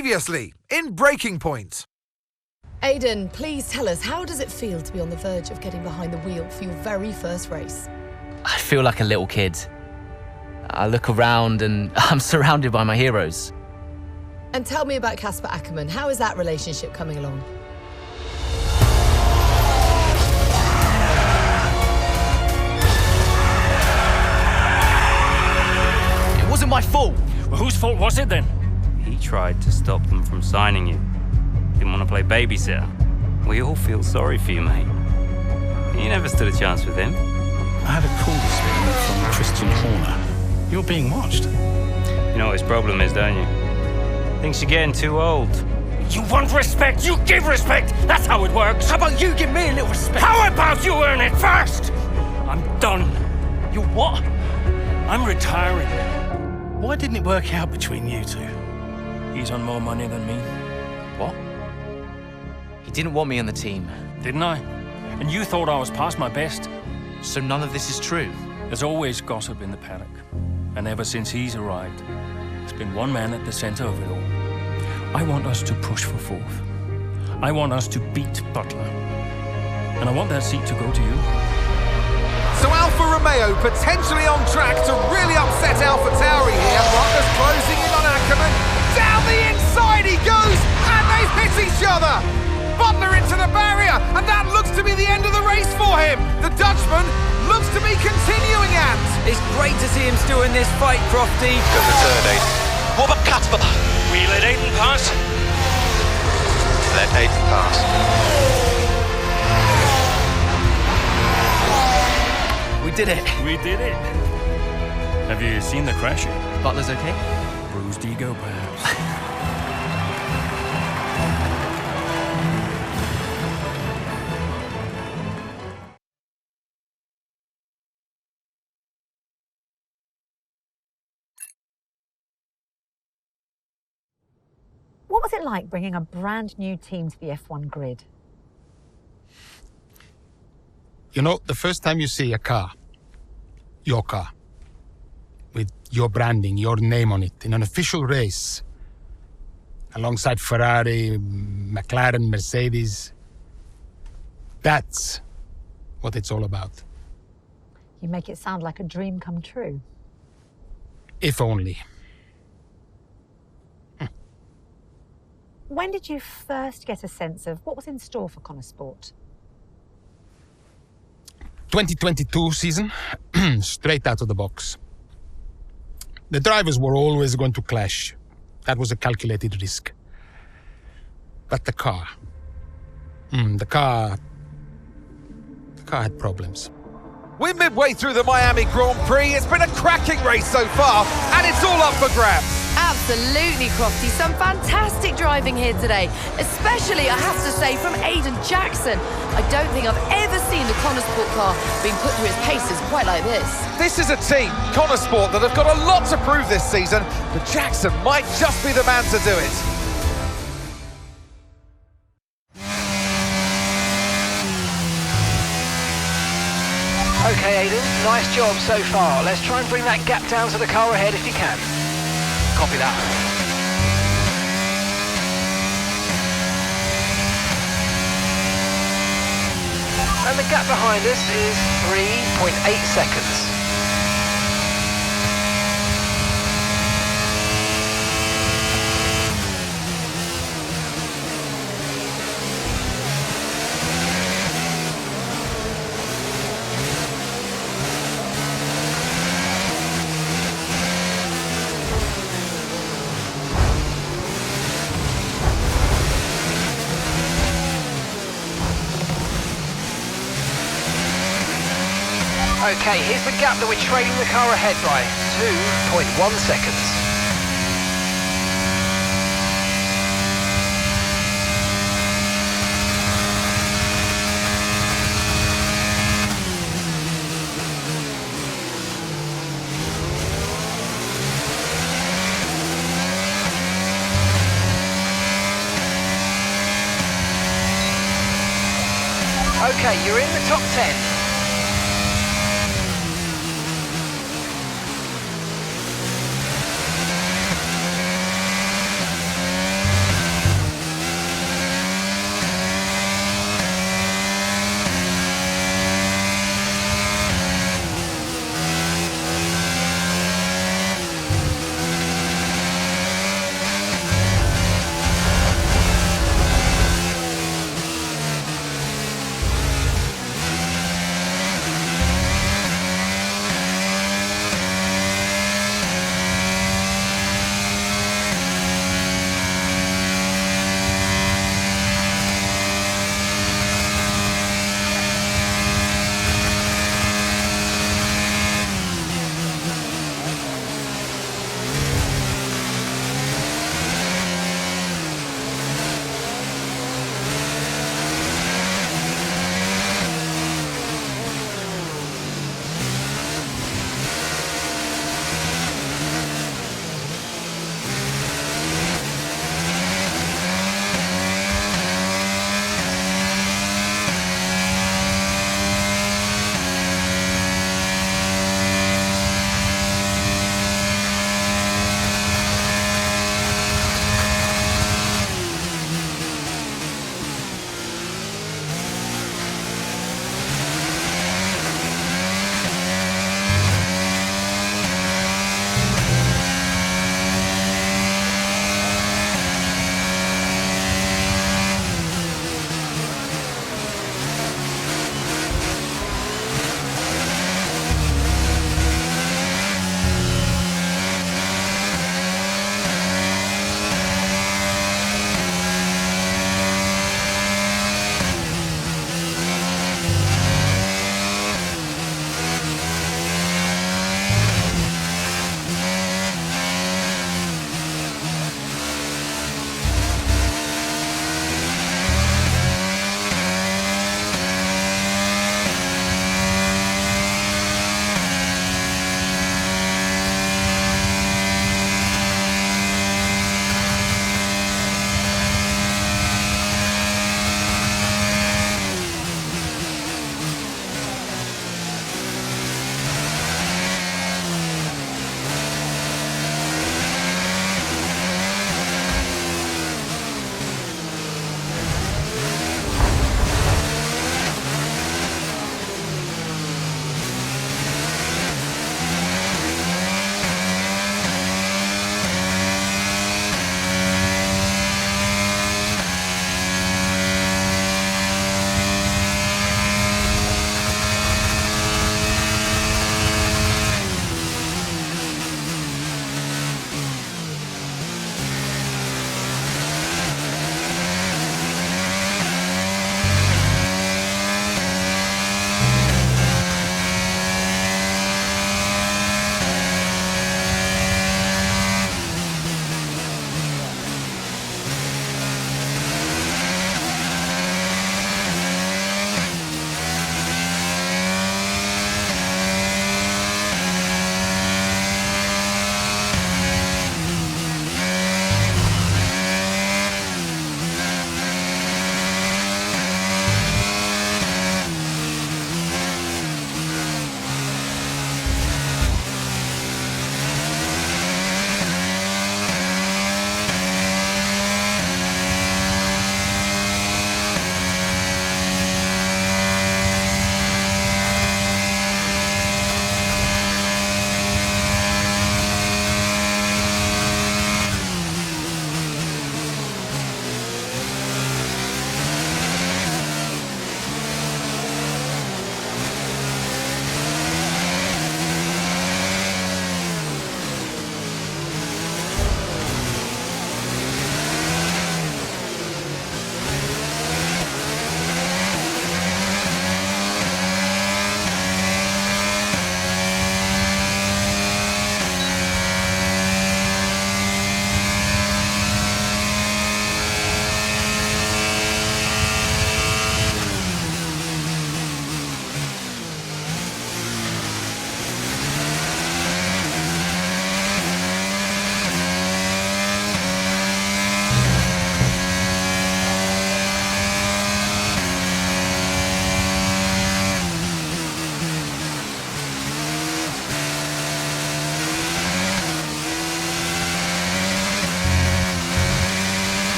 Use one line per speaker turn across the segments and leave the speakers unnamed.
Previously, in Breaking Point.
Aidan, please tell us, how does it feel to be on the verge of getting behind the wheel for your very first race?
I feel like a little kid. I look around and I'm surrounded by my heroes.
And tell me about Casper Ackerman. How is that relationship coming along?
It wasn't my fault.
Well, whose fault was it then?
He tried to stop them from signing you. Didn't want to play babysitter. We all feel sorry for you, mate. You never stood a chance with him.
I had a call this morning from Christian Horner. You're being watched.
You know what his problem is, don't you? Thinks you're getting too old.
You want respect, you give respect! That's how it works!
How about you give me a little respect?
How about you earn it first? I'm done.
You what?
I'm retiring.
Why didn't it work out between you two?
He's on more money than me,
What? He didn't want me on the team.
didn't I? And you thought I was past my best?
So none of this is true.
There's always gossip in the paddock. And ever since he's arrived, there's been one man at the center of it all. I want us to push for fourth. I want us to beat Butler. And I want that seat to go to you.
So Alfa Romeo potentially on track to really upset AlphaTauri here. Butler's closing in on Ackerman. Down the inside he goes, and they've hit each other. Butler into the barrier, and that looks to be the end of the race for him. The Dutchman looks to be continuing at.
It's great to see him still in this fight, Crofty.
Good return, Aiden. What about Casper?
We let Aiden pass.
Let Aiden pass.
We did it.
We did it. Have you seen the crash yet?
Butler's okay?
Bruised ego, perhaps.
What was it like bringing a brand new team to the F1 grid?
You know, the first time you see a car, your car, with your branding, your name on it, in an official race, alongside Ferrari, McLaren, Mercedes, that's what it's all about.
You make it sound like a dream come true.
If only.
When did you first get a sense of what was in store for Connor Sport?
2022 season, straight out of the box. The drivers were always going to clash. That was a calculated risk. But the car had problems.
We're midway through the Miami Grand Prix. It's been a cracking race so far, and it's all up for grabs.
Absolutely, Crofty. Some fantastic driving here today, especially, I have to say, from Aiden Jackson. I don't think I've ever seen the Connor Sport car being put through its paces quite like this.
This is a team, Connor Sport, that have got a lot to prove this season, but Jackson might just be the man to do it.
Okay, Aiden, nice job so far. Let's try and bring that gap down to the car ahead if you can.
Copy that.
And the gap behind us is 3.8 seconds. Okay, here's the gap that we're trailing the car ahead by, 2.1 seconds. Okay, you're in the top 10.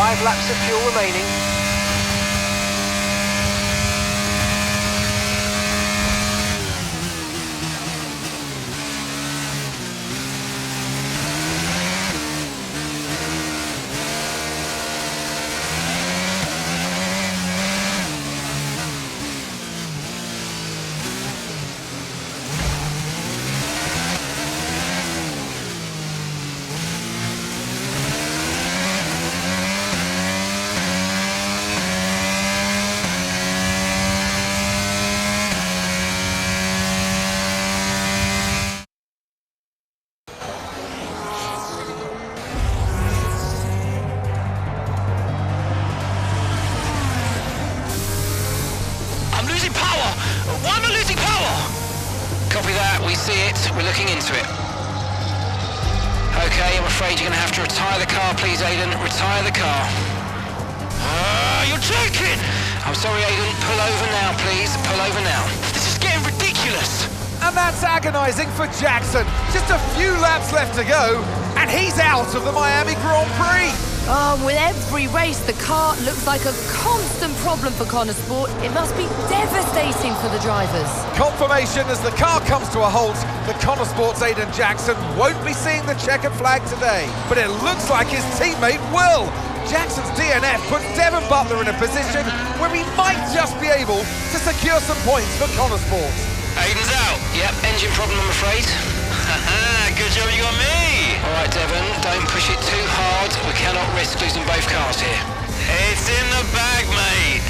5 laps of fuel remaining. Copy that, we see it, we're looking into it. Okay, I'm afraid you're gonna have to retire the car, please, Aiden. Retire the car. You're joking! I'm sorry, Aiden. Pull over now, please. Pull over now. This is getting ridiculous.
And that's agonising for Jackson. Just a few laps left to go, and he's out of the Miami Grand Prix.
Oh, with every race, the car looks like a constant problem for Connor Sport. It must be devastating for the drivers.
Confirmation as the car comes to a halt. The Connor Sport's Aiden Jackson won't be seeing the checkered flag today, but it looks like his teammate will. Jackson's DNF puts Devon Butler in a position where he might just be able to secure some points for Connor Sport.
Aiden's out. Yep, engine problem, I'm afraid.
Good job you got me!
All right, Devon, don't push it too hard. We cannot risk losing both cars here.
It's in the bag, mate.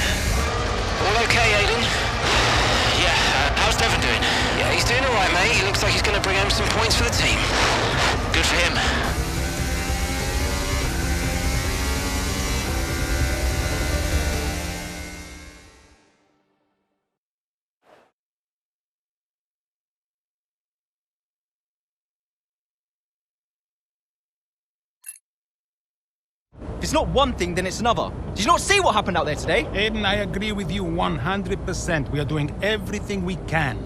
All okay, Aiden?
Yeah, how's Devon doing?
Yeah, he's doing all right, mate. He looks like he's going to bring home some points for the team.
Good for him.
If it's not one thing, then it's another. Did you not see what happened out there today?
Aiden, I agree with you 100%. We are doing everything we can.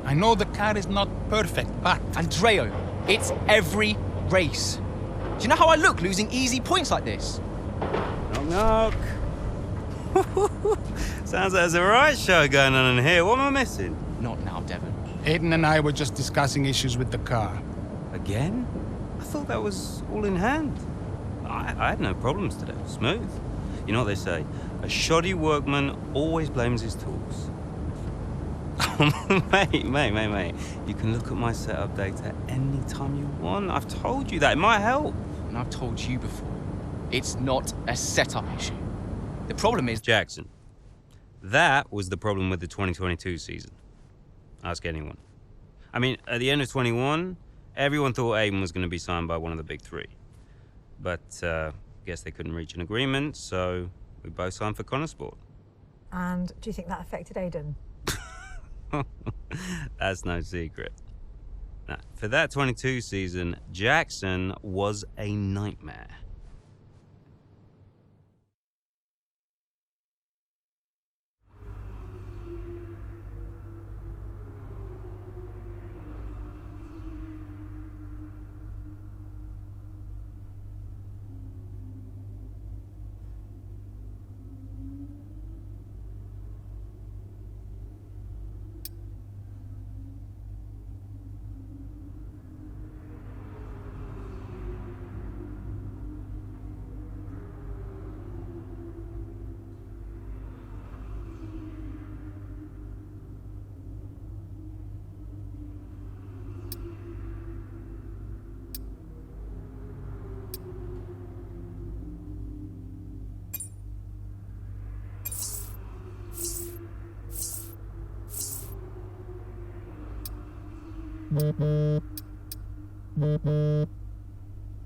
I know the car is not perfect, but...
Andreo, it's every race. Do you know how I look losing easy points like this?
Knock, knock. Sounds like there's a right show going on in here. What am I missing?
Not now, Devon.
Aiden and I were just discussing issues with the car.
Again? I thought that was all in hand. I had no problems today. Smooth. You know what they say? A shoddy workman always blames his tools. mate. You can look at my setup data any time you want. I've told you that. It might help.
And I've told you before, it's not a setup issue. The problem is...
Jackson, that was the problem with the 2022 season. Ask anyone. I mean, at the end of 21, everyone thought Aiden was going to be signed by one of the big three. But guess they couldn't reach an agreement, so we both signed for Connor Sport.
And do you think that affected Aiden?
That's no secret. Now, for that 22 season, Jackson was a nightmare.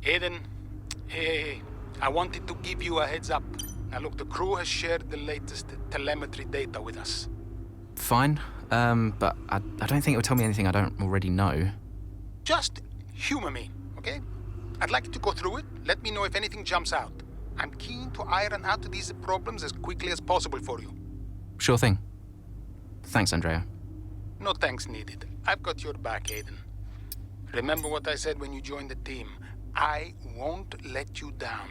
Aiden, hey, I wanted to give you a heads up. Now look, the crew has shared the latest telemetry data with us.
Fine, but I don't think it will tell me anything I don't already know.
Just humor me, okay? I'd like you to go through it. Let me know if anything jumps out. I'm keen to iron out these problems as quickly as possible for you.
Sure thing. Thanks, Andrea.
No thanks needed. I've got your back, Aiden. Remember what I said when you joined the team. I won't let you down.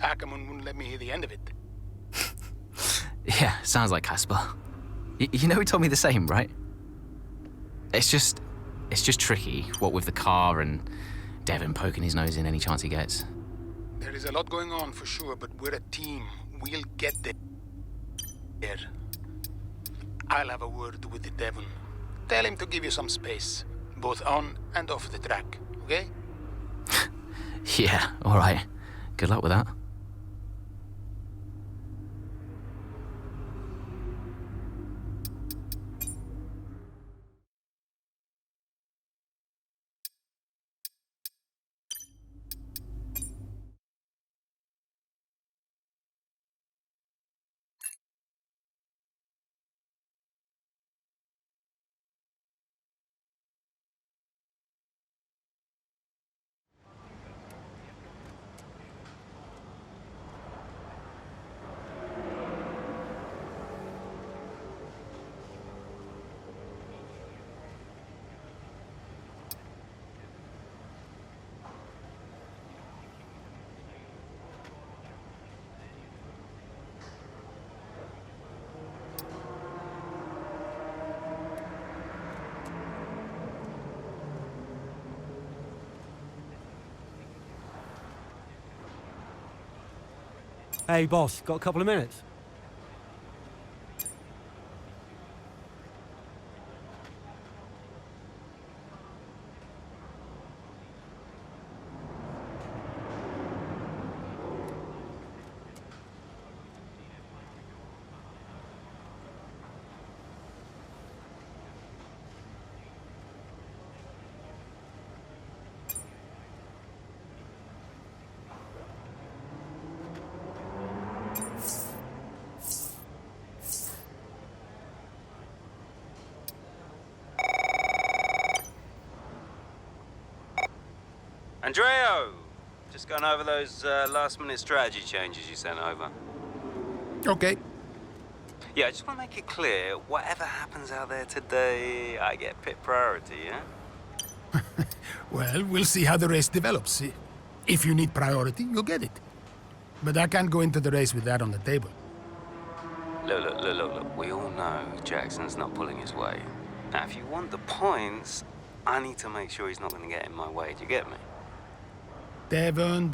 Ackerman wouldn't let me hear the end of it.
Yeah, sounds like Casper. You know he told me the same, right? It's just tricky, what with the car and Devon poking his nose in any chance he gets.
There is a lot going on for sure, but we're a team. We'll get there. I'll have a word with the Devon. Tell him to give you some space, both on and off the track, okay?
Yeah, all right. Good luck with that.
Hey, boss, got a couple of minutes?
Andreo! Just going over those last-minute strategy changes you sent over.
Okay.
Yeah, I just want to make it clear, whatever happens out there today, I get pit priority, yeah?
Well, we'll see how the race develops. If you need priority, you'll get it. But I can't go into the race with that on the table.
Look. We all know Jackson's not pulling his weight. Now, if you want the points, I need to make sure he's not going to get in my way. Do you get me?
Devon,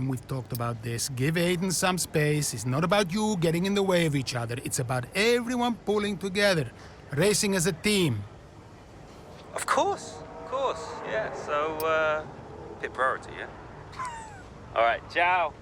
we've talked about this. Give Aiden some space. It's not about you getting in the way of each other. It's about everyone pulling together, racing as a team.
Of course, yeah. So, pit priority, yeah? All right, ciao.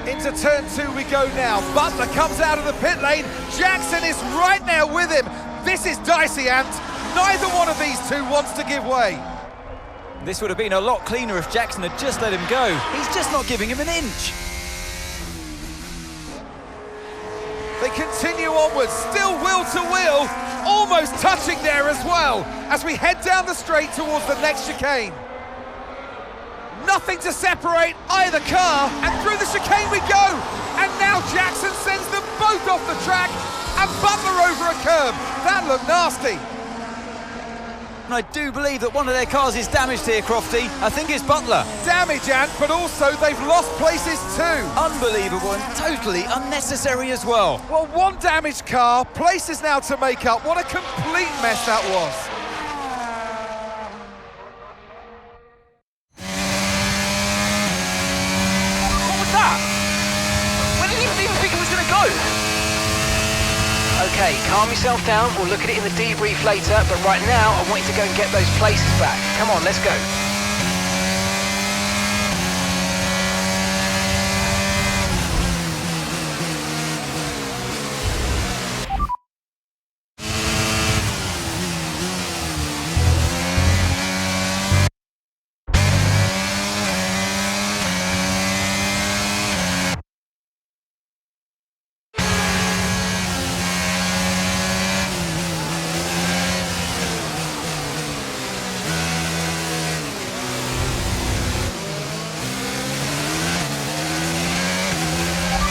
Into turn 2 we go now. Butler comes out of the pit lane. Jackson is right there with him. This is dicey, Ant. Neither one of these two wants to give way.
This would have been a lot cleaner if Jackson had just let him go. He's just not giving him an inch.
They continue onwards, still wheel to wheel, almost touching there as well, as we head down the straight towards the next chicane. Nothing to separate either car, and through the chicane we go. And now Jackson sends them both off the track, and Butler over a curb. That looked nasty.
And I do believe that one of their cars is damaged here, Crofty. I think it's Butler.
Damage, Ant, but also they've lost places too.
Unbelievable and totally unnecessary as well.
Well, one damaged car, places now to make up. What a complete mess that was.
Okay, calm yourself down, we'll look at it in the debrief later, but right now I want you to go and get those places back. Come on, let's go.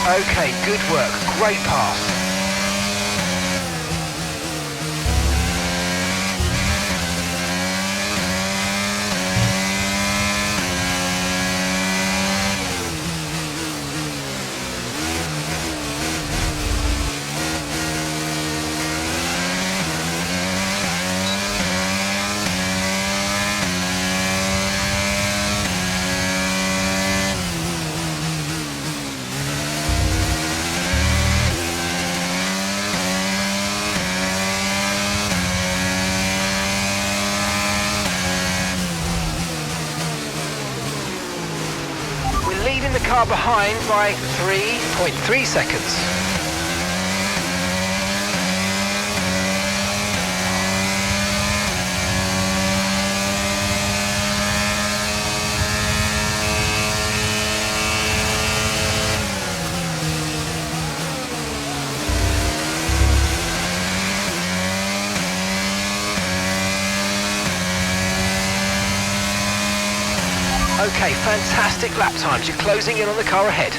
Okay, good work. Great pass. Leading the car behind by 3.3 seconds. Okay, fantastic lap times. You're closing in on the car ahead.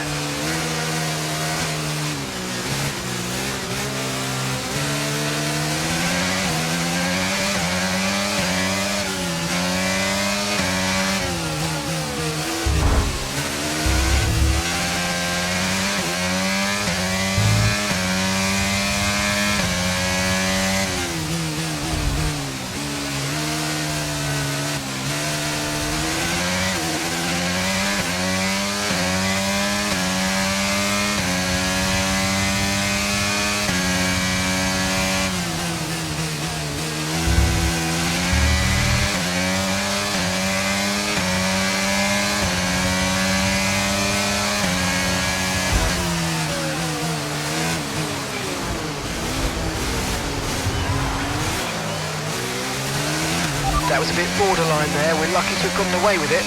That was a bit borderline there. We're lucky to have gotten away with it.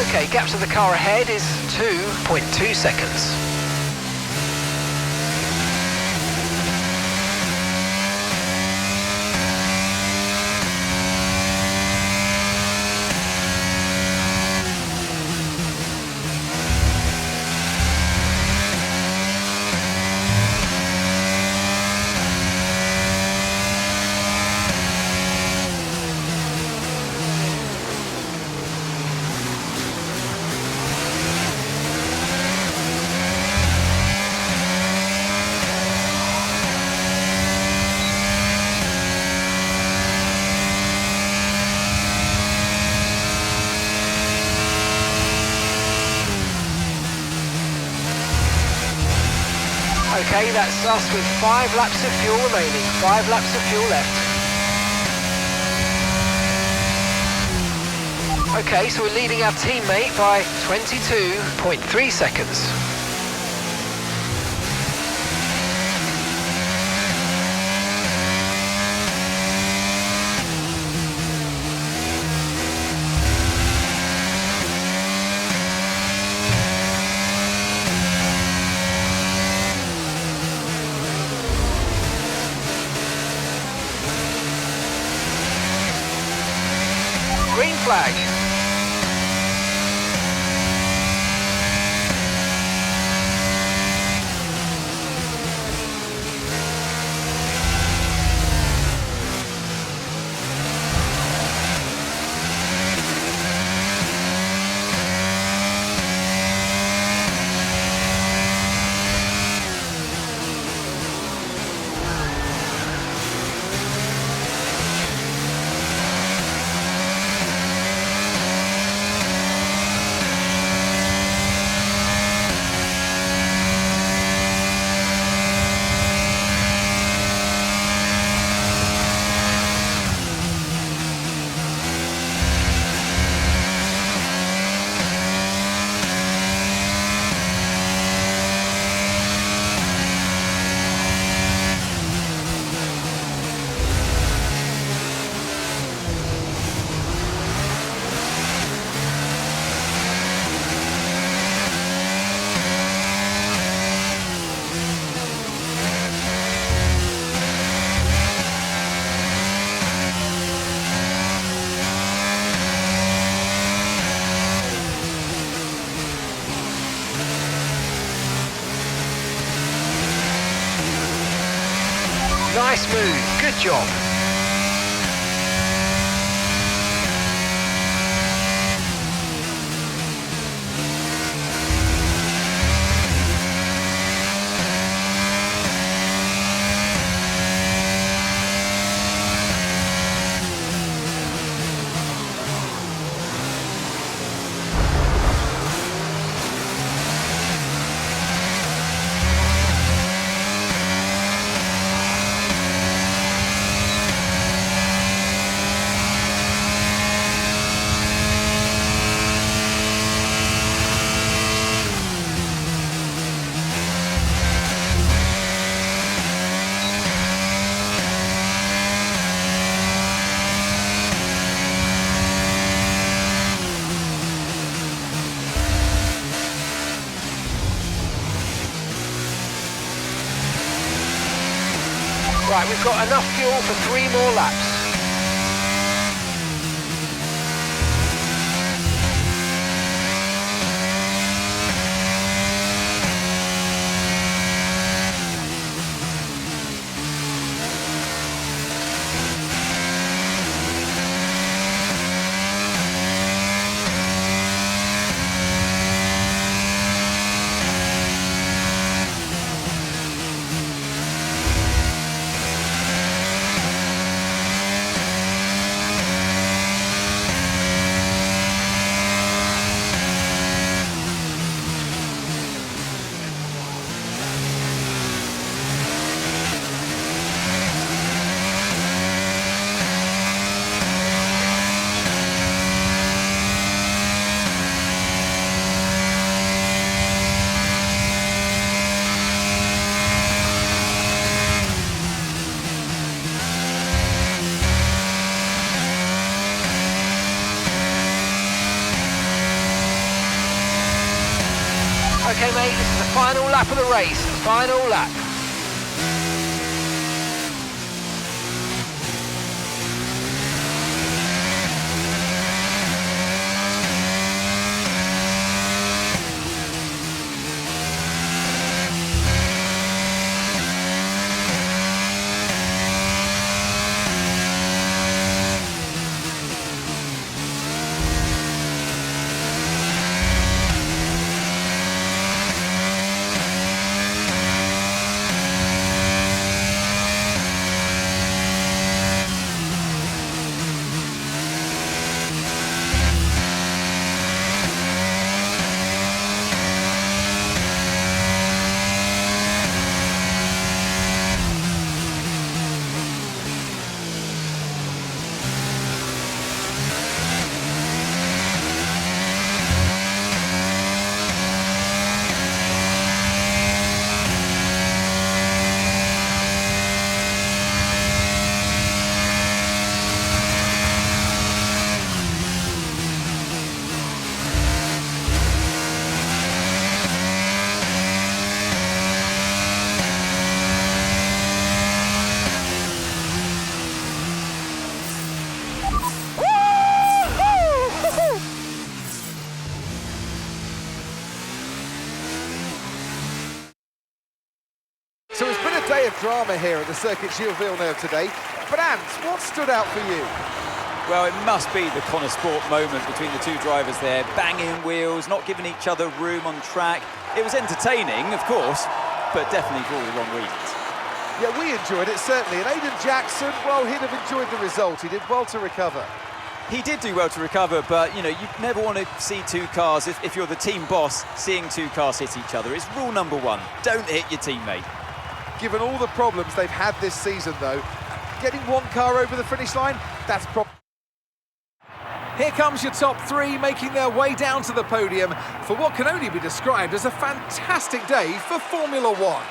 Okay, gap to the car ahead is 2.2 seconds. Okay, that's us with 5 laps of fuel remaining. 5 laps of fuel left. Okay, so we're leading our teammate by 22.3 seconds. Green flag. Nice move. Good job. Right, we've got enough fuel for 3 more laps. Okay, mate, this is the final lap of the race. Final lap.
So it's been a day of drama here at the Circuit Gilles Villeneuve today. But Ant, what stood out for you?
Well, it must be the Connor Sport moment between the two drivers there, banging wheels, not giving each other room on track. It was entertaining, of course, but definitely for all the wrong reasons.
Yeah, we enjoyed it, certainly. And Aiden Jackson, well, he'd have enjoyed the result. He did well to recover.
He did do well to recover, but, you know, you never want to see two cars, if you're the team boss, seeing two cars hit each other. It's rule number 1, don't hit your teammate.
Given all the problems they've had this season, though, getting one car over the finish line, that's Here comes your top 3 making their way down to the podium for what can only be described as a fantastic day for Formula One.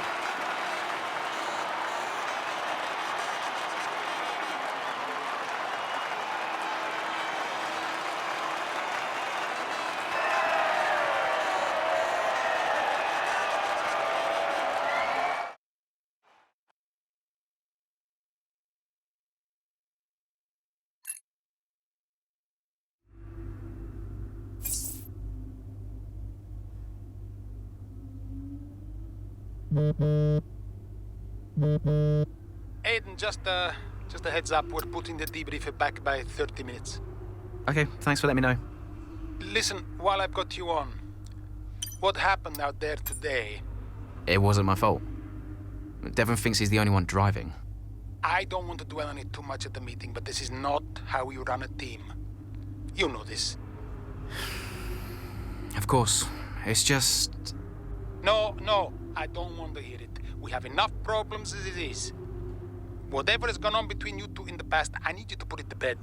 Aiden, just a heads up. We're putting the debrief back by 30 minutes.
Okay, thanks for letting me know.
Listen, while I've got you on, what happened out there today?
It wasn't my fault. Devon thinks he's the only one driving.
I don't want to dwell on it too much at the meeting, but this is not how we run a team. You know this.
Of course. It's just...
No, I don't want to hear it. We have enough problems as it is. Whatever has gone on between you two in the past, I need you to put it to bed.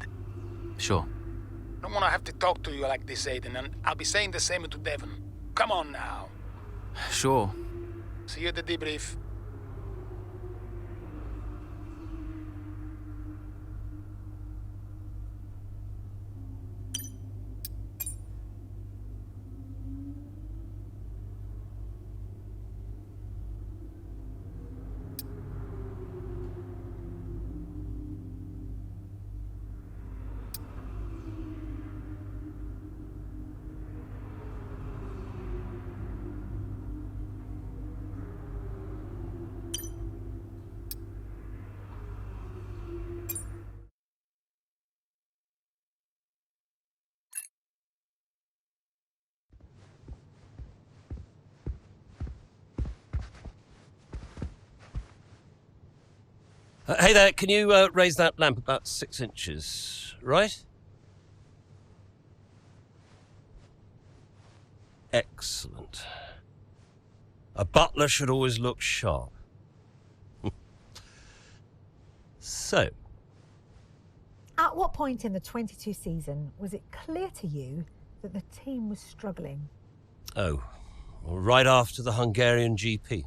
Sure.
I don't want to have to talk to you like this, Aiden, and I'll be saying the same to Devon. Come on now.
Sure.
See you at the debrief.
Hey there, can you raise that lamp about 6 inches, right? Excellent. A butler should always look sharp. So.
At what point in the 22 season was it clear to you that the team was struggling?
Oh, well, right after the Hungarian GP.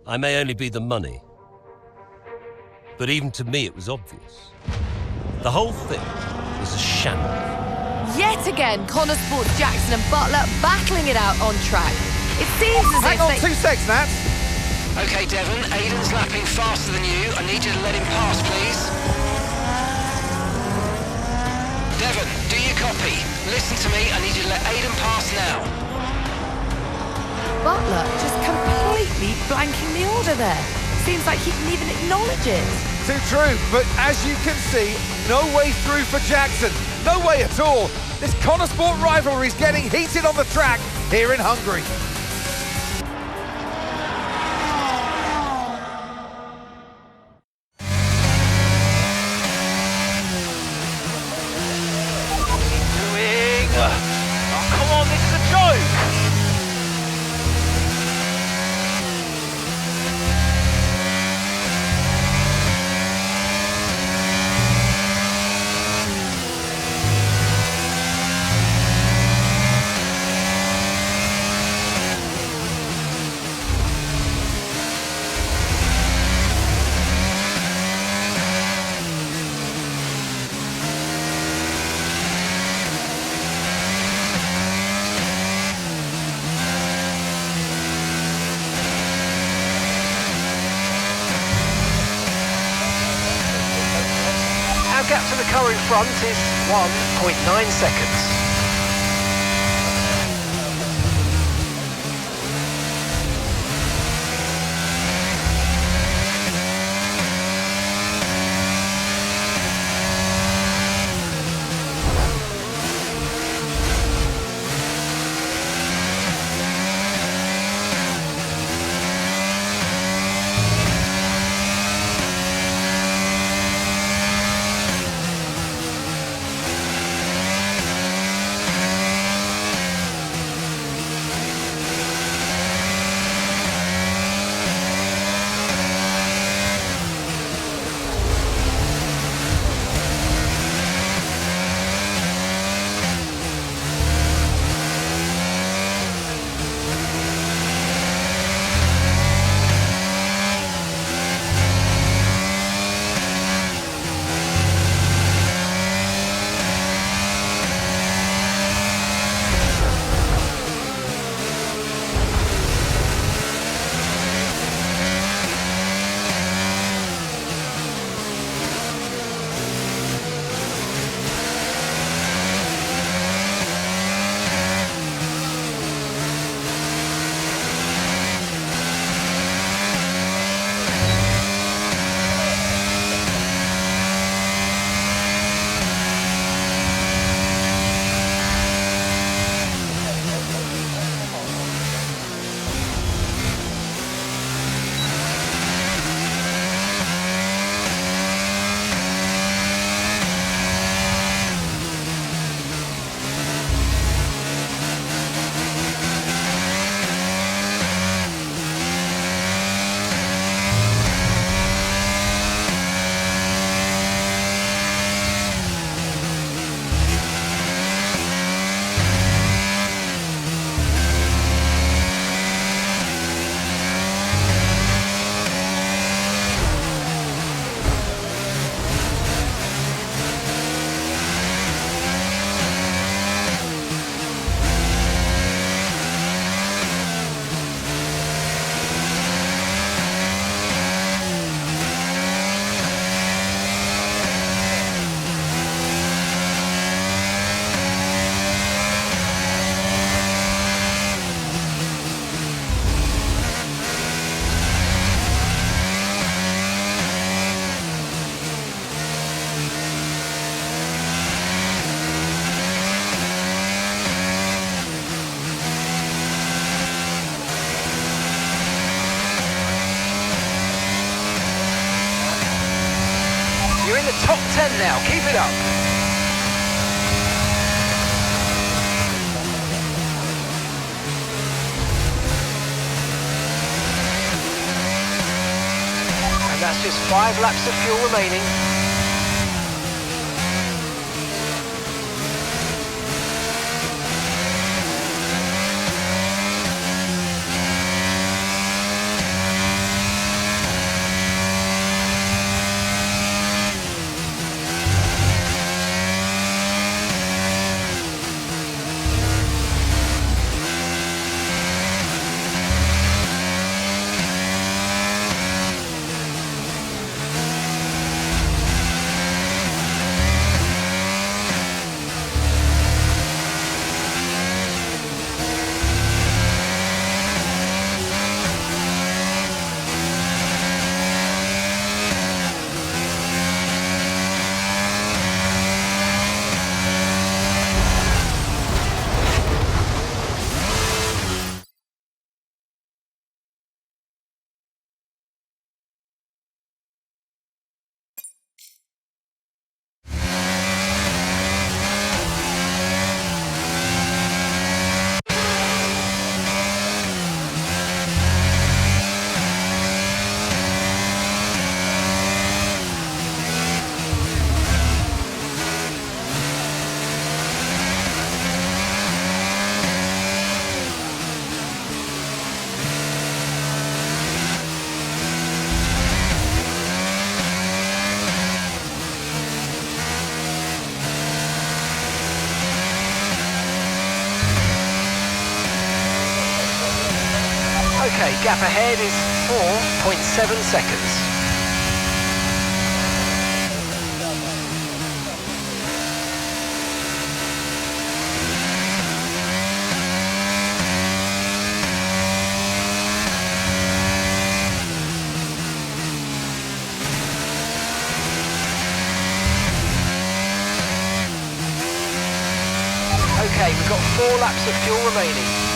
I may only be the money, but even to me it was obvious. The whole thing was a shambles.
Yet again, Connor Sports Jackson and Butler battling it out on track. It seems as
Hang
if
on 2 seconds, Nat.
Okay, Devon, Aiden's lapping faster than you. I need you to let him pass, please. Devon, do you copy? Listen to me, I need you to let Aiden pass now.
Butler just completely blanking the order there. Seems like he didn't even acknowledge it.
Too true, but as you can see, no way through for Jackson. No way at all. This Connor Sport rivalry is getting heated on the track here in Hungary.
Come on, this is a joke!
Gap to the car in front is 1.9 seconds. in the top 10 now. Keep it up. And that's just 5 laps of fuel remaining. Okay, gap ahead is 4.7 seconds. Okay, we've got 4 laps of fuel remaining.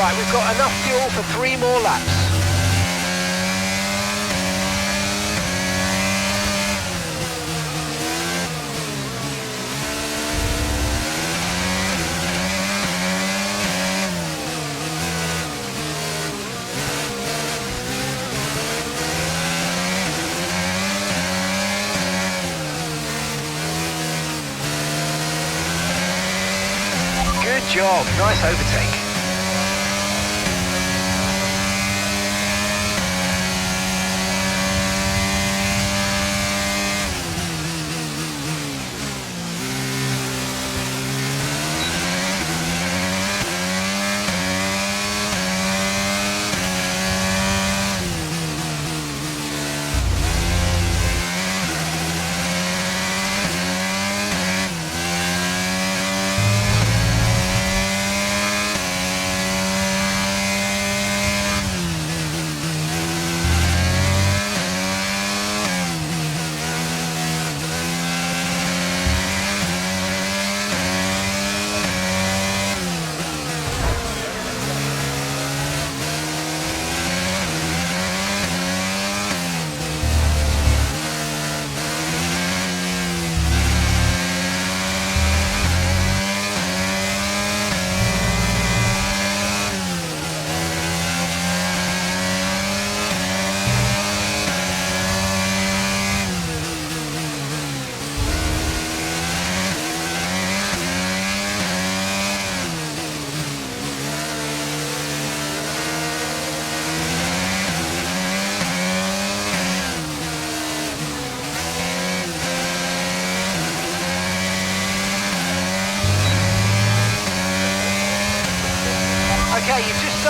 Right, we've got enough fuel for 3 more laps. Good job, nice overtake.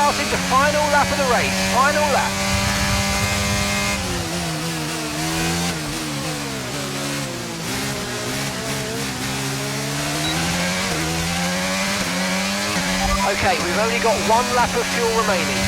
out into final lap of the race. Final lap. Okay, we've only got 1 lap of fuel remaining.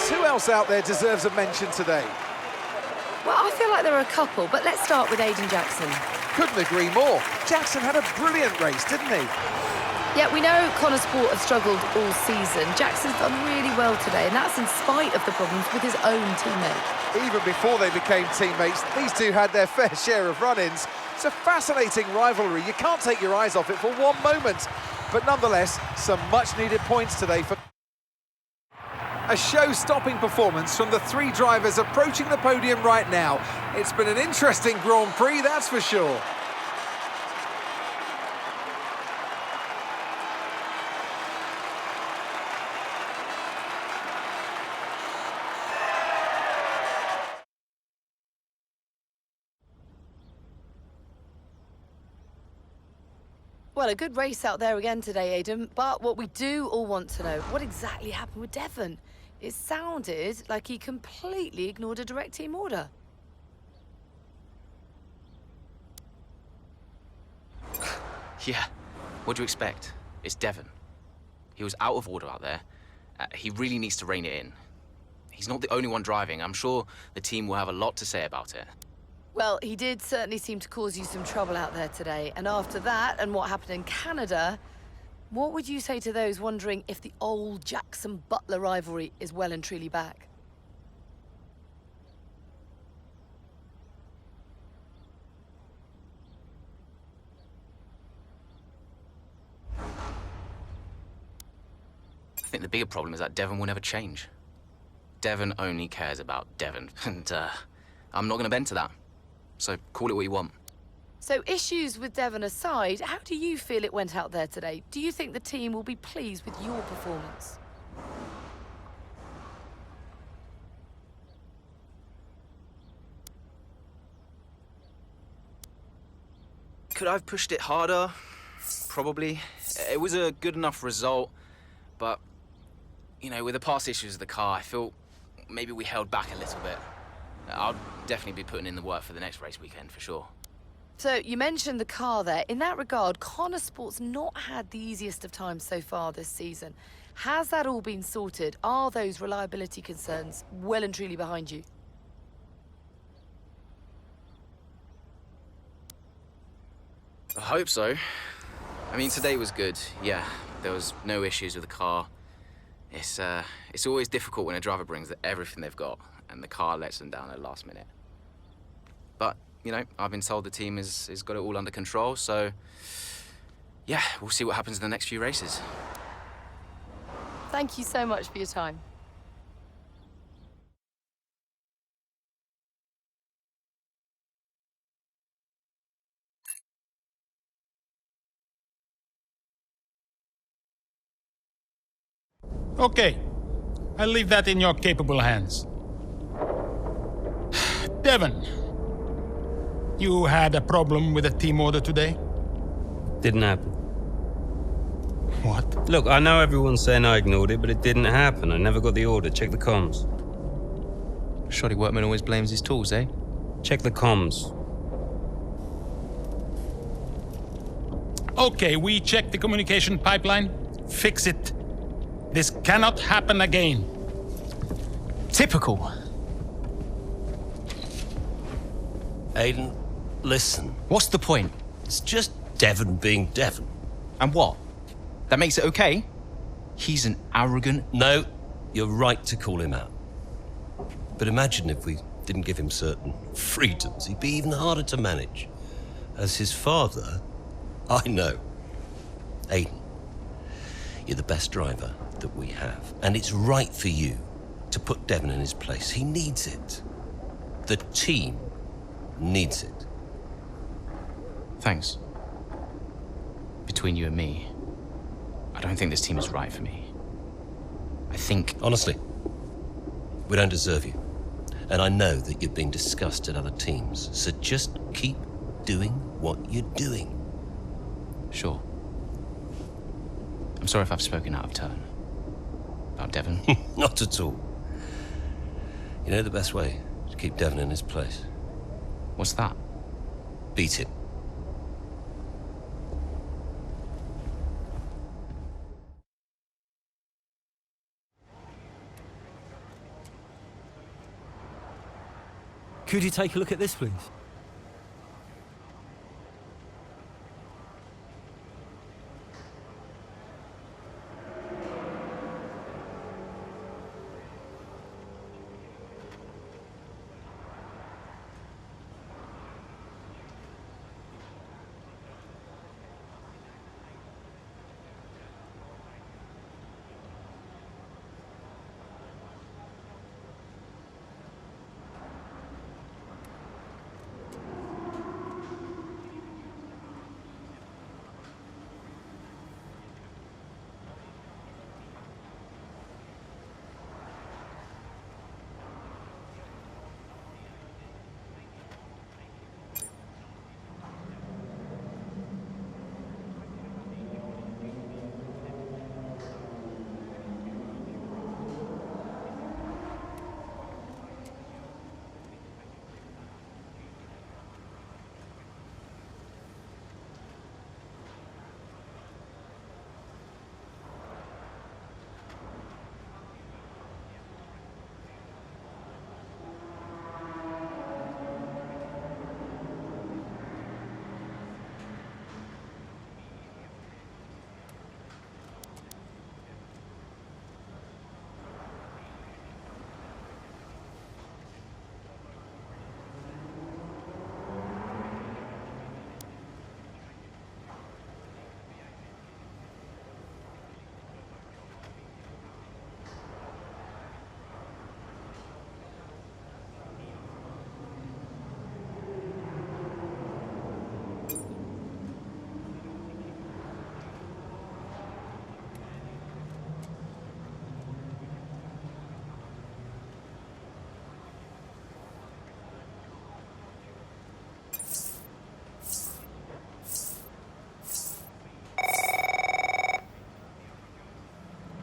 Who else out there deserves a mention today?
Well, I feel like there are a couple, but let's start with Aiden Jackson.
Couldn't agree more. Jackson had a brilliant race, didn't he?
Yeah, we know Connor Sport have struggled all season. Jackson's done really well today, and that's in spite of the problems with his own teammate.
Even before they became teammates, these two had their fair share of run-ins. It's a fascinating rivalry. You can't take your eyes off it for one moment. But nonetheless, some much-needed points today for... A show-stopping performance from the 3 drivers approaching the podium right now. It's been an interesting Grand Prix, that's for sure.
Well, a good race out there again today, Aidan, but what we do all want to know, what exactly happened with Devon? It sounded like he completely ignored a direct team order.
Yeah, what do you expect? It's Devon. He was out of order out there. He really needs to rein it in. He's not the only one driving. I'm sure the team will have a lot to say about it.
Well, he did certainly seem to cause you some trouble out there today. And after that, and what happened in Canada, what would you say to those wondering if the old Jackson-Butler rivalry is well and truly back?
I think the bigger problem is that Devon will never change. Devon only cares about Devon, and I'm not going to bend to that. So call it what you want.
So issues with Devon aside, how do you feel it went out there today? Do you think the team will be pleased with your performance?
Could I have pushed it harder? Probably. It was a good enough result, but, you know, with the past issues of the car, I feel maybe we held back a little bit. I'll definitely be putting in the work for the next race weekend, for sure.
So, you mentioned the car there. In that regard, Connor Sport's not had the easiest of times so far this season. Has that all been sorted? Are those reliability concerns well and truly behind you?
I hope so. I mean, today was good. Yeah, there was no issues with the car. It's always difficult when a driver brings everything they've got and the car lets them down at the last minute. But, you know, I've been told the team has got it all under control, so yeah, we'll see what happens in the next few races.
Thank you so much for your time.
Okay, I'll leave that in your capable hands. Devon, you had a problem with a team order today?
Didn't happen.
What?
Look, I know everyone's saying I ignored it, but it didn't happen. I never got the order. Check the comms.
Shoddy workman always blames his tools, eh?
Check the comms.
Okay, we checked the communication pipeline. Fix it. This cannot happen again.
Typical.
Aiden, listen.
What's the point?
It's just Devon being Devon.
And what? That makes it okay? He's an arrogant...
No, you're right to call him out. But imagine if we didn't give him certain freedoms. He'd be even harder to manage. As his father, I know. Aiden, you're the best driver that we have. And it's right for you to put Devon in his place. He needs it. The team needs it.
Thanks. Between you and me, I don't think this team is right for me. I think...
Honestly, we don't deserve you. And I know that you've been discussed at other teams, so just keep doing what you're doing.
Sure. I'm sorry if I've spoken out of turn. About Devon.
Not at all. You know the best way to keep Devon in his place?
What's that?
Beat him.
Could you take a look at this, please?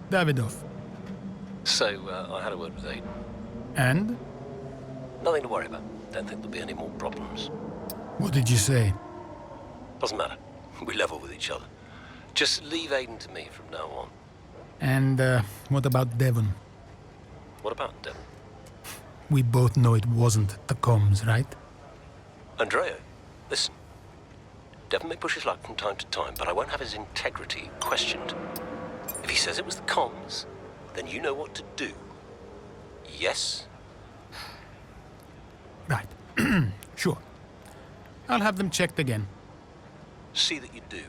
Davidoff.
So, I had a word with Aiden.
And?
Nothing to worry about. Don't think there'll be any more problems.
What did you say?
Doesn't matter. We level with each other. Just leave Aiden to me from now on.
And, what about Devon?
What about Devon?
We both know it wasn't the comms, right?
Andrea, listen. Devon may push his luck from time to time, but I won't have his integrity questioned. If he says it was the comms, then you know what to do. Yes?
Right. Sure. I'll have them checked again.
See that you do.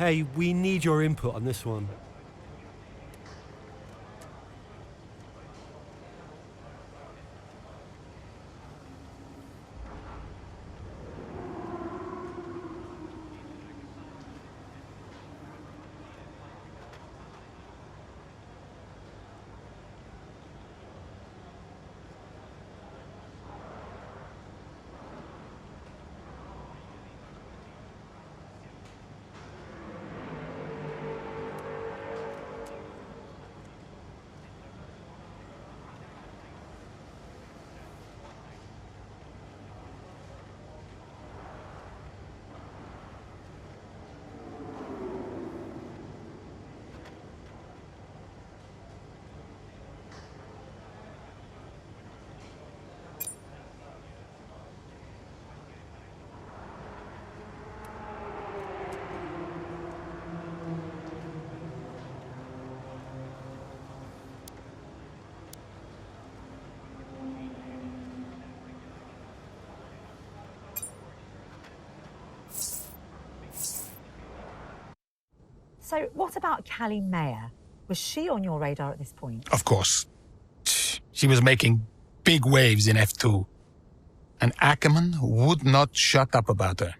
Hey, we need your input on this one.
So what about Callie Mayer? Was she on your radar at this point?
Of course. She was making big waves in F2. And Ackerman would not shut up about her.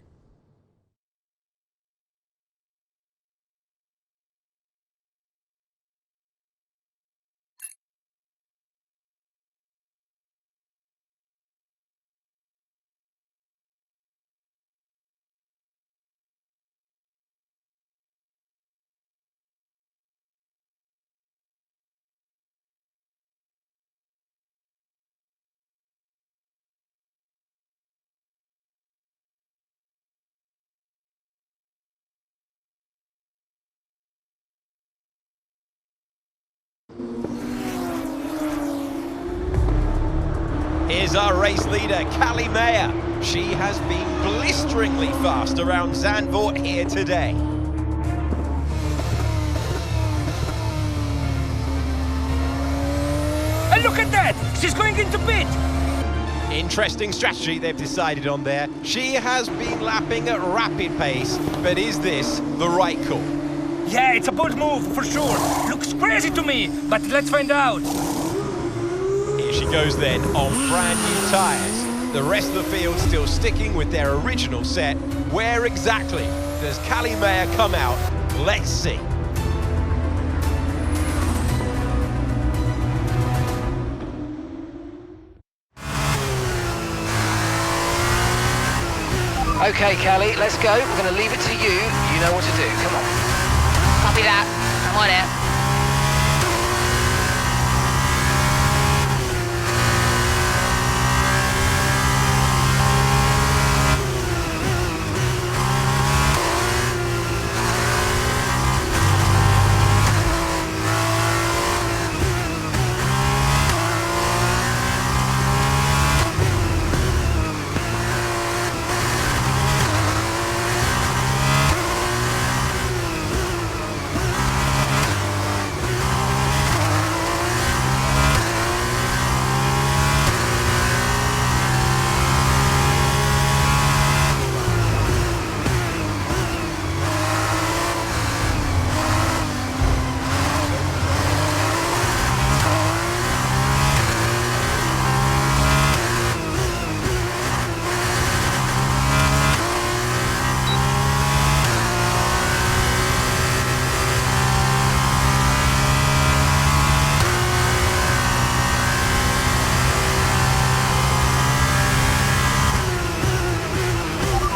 Here's our race leader, Callie Mayer. She has been blisteringly fast around Zandvoort here today.
And look at that! She's going into pit!
Interesting strategy they've decided on there. She has been lapping at rapid pace, but is this the right call?
Yeah, it's a bold move, for sure. Looks crazy to me, but let's find out.
Here she goes then, on brand new tyres. The rest of the field still sticking with their original set. Where exactly does Callie Mayer come out? Let's see.
Okay, Callie, let's go. We're going to leave it to you. You know what to do. Come on.
Copy that. I'm on it.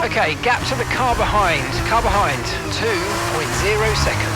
Okay, gap to the car behind. Car behind, 2.0 seconds.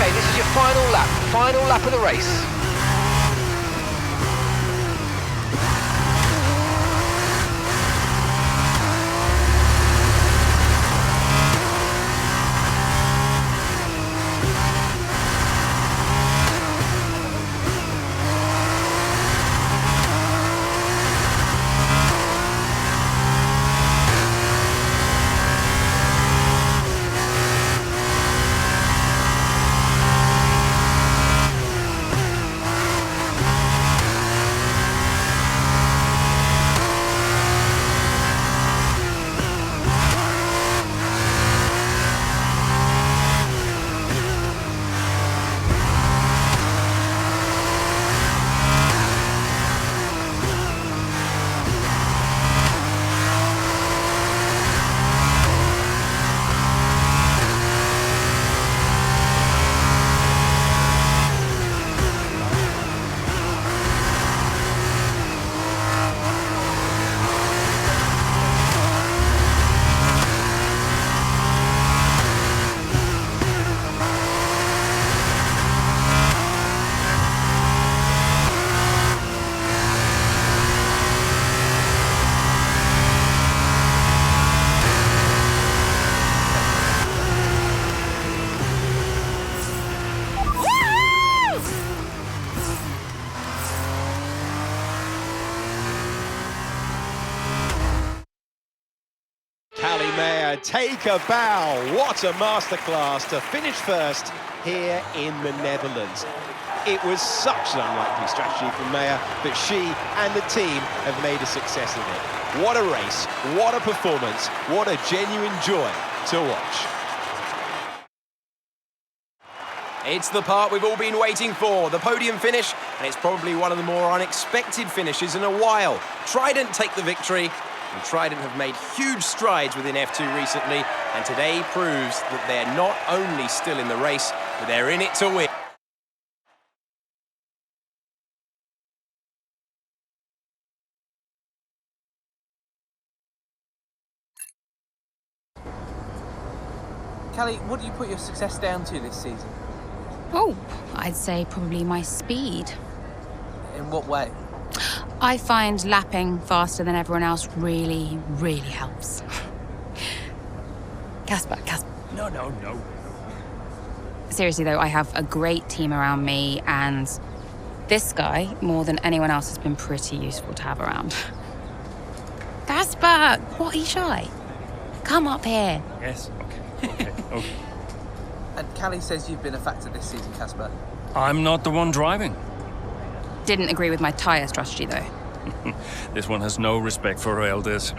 Okay, this is your final lap of the race.
Callie Mayer, take a bow. What a masterclass to finish first here in the Netherlands. It was such an unlikely strategy from Mayer, but she and the team have made a success of it. What a race, what a performance, what a genuine joy to watch.
It's the part we've all been waiting for, the podium finish, and it's probably one of the more unexpected finishes in a while. Trident take the victory, and Trident have made huge strides within F2 recently, and today proves that they're not only still in the race, but they're in it to win.
Callie, what do you put your success down to this season?
Oh, I'd say probably my speed.
In what way?
I find lapping faster than everyone else really, really helps. Casper.
No.
Seriously though, I have a great team around me, and this guy, more than anyone else, has been pretty useful to have around. Casper, what are you shy? Come up here.
Yes, okay.
And Callie says you've been a factor this season, Casper.
I'm not the one driving.
Didn't agree with my tyre strategy though.
This one has no respect for her elders.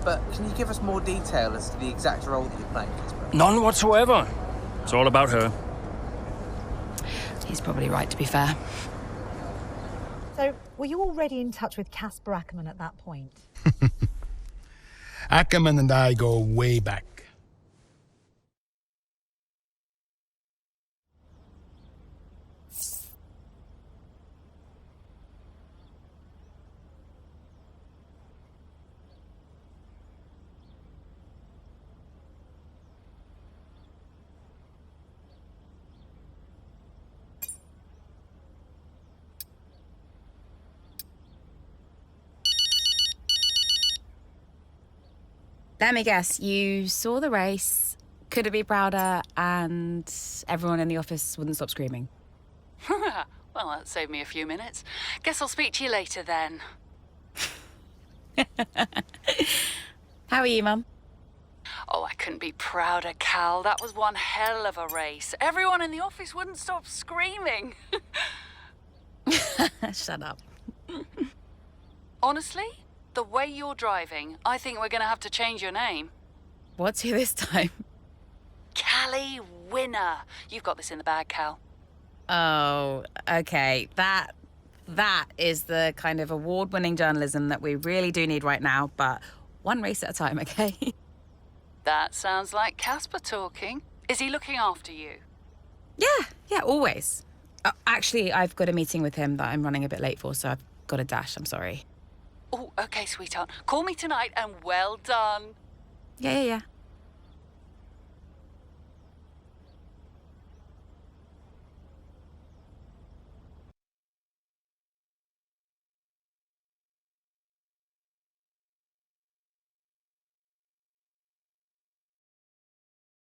But can you give us more detail as to the exact role that you're playing, Casper?
None whatsoever. It's all about her.
He's probably right, to be fair.
So, were you already in touch with Casper Ackerman at that point?
Ackerman and I go way back.
Let me guess, you saw the race, couldn't be prouder, and everyone in the office wouldn't stop screaming.
Well, that saved me a few minutes. Guess I'll speak to you later then.
How are you, Mum?
Oh, I couldn't be prouder, Cal. That was one hell of a race. Everyone in the office wouldn't stop screaming.
Shut up.
Honestly, the way you're driving, I think we're going to have to change your name.
What's here this time?
Callie Winner. You've got this in the bag, Cal.
Oh, okay. That is the kind of award-winning journalism that we really do need right now, but one race at a time, okay?
That sounds like Casper talking. Is he looking after you?
Yeah, always. Actually, I've got a meeting with him that I'm running a bit late for, so I've got to dash. I'm sorry.
Oh, okay, sweetheart. Call me tonight and well done.
Yeah.